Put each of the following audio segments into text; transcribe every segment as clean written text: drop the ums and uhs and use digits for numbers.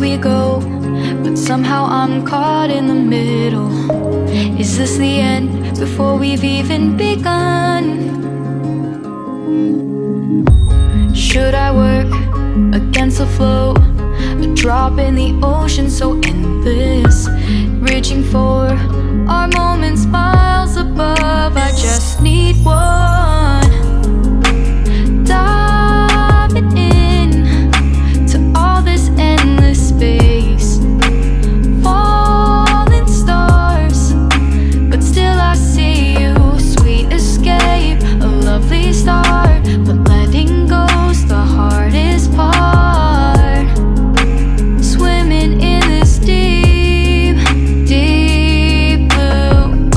we go, but somehow I'm caught in the middle. Is this the end before we've even begun? Should I work against the flow, a drop in the ocean so endless, reaching for our moments miles above? I just need one, diving in to all this endless space, falling stars, but still I see you. Sweet escape, a lovely start, but letting go's the hardest part. Swimming in this deep, deep blue.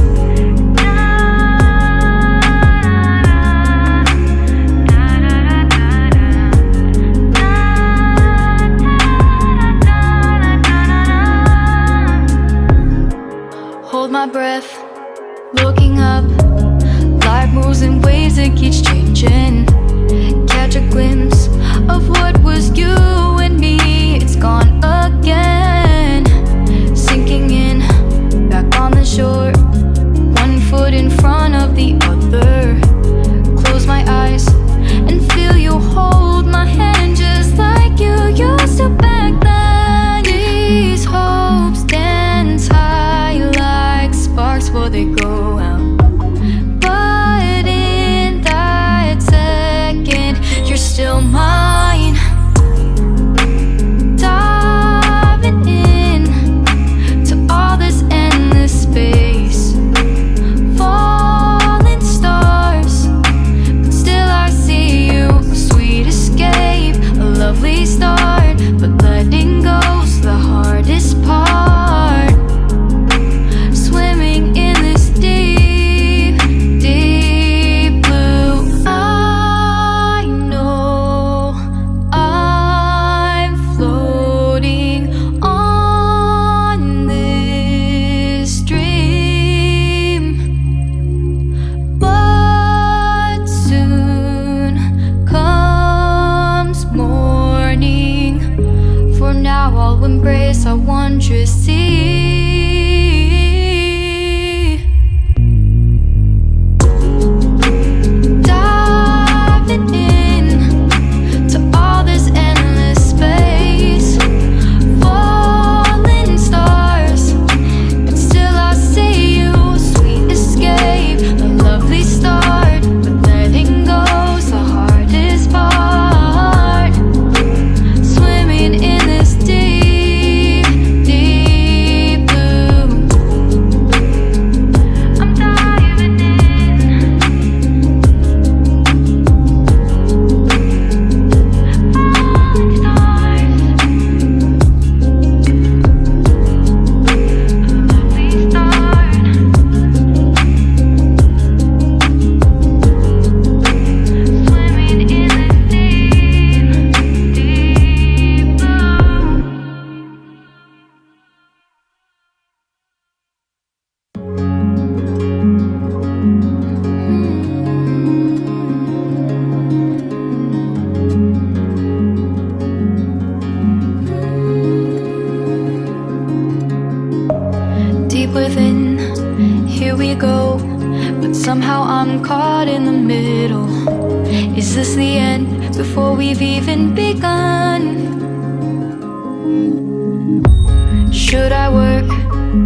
Hold my breath, looking up. Life moves in ways that keeps changing. Catch a glimpse of what was you and me. It's gone again. Sinking in, back on the shore, one foot in front of the other. Close my eyes and feel you hold my hand just like you used to back then. These hopes dance high like sparks before they go out. But in that second, you're still mine. Diving in to all this endless space, falling stars, but still I see you. A sweet escape, a lovely start, but letting go's the hardest part. Swimming in this deep, deep blue. I know I'm floating on this dream, but soon comes morning. For now I'll embrace our wondrous sea. Diving in to all this endless space, falling stars, but still I see you. Sweet escape, a lovely start, but letting go's the hardest part. Swimming in this deep, deep blue. I'm diving in. Falling stars, lovely start. Swimming in this deep, deep blue. Deep within, here we go, but somehow I'm caught in the middle. Is this the end before we've even begun? Should I work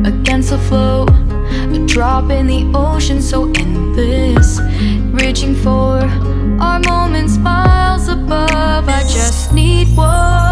against the flow, a drop in the ocean so endless, reaching for our moments miles above? I just need one.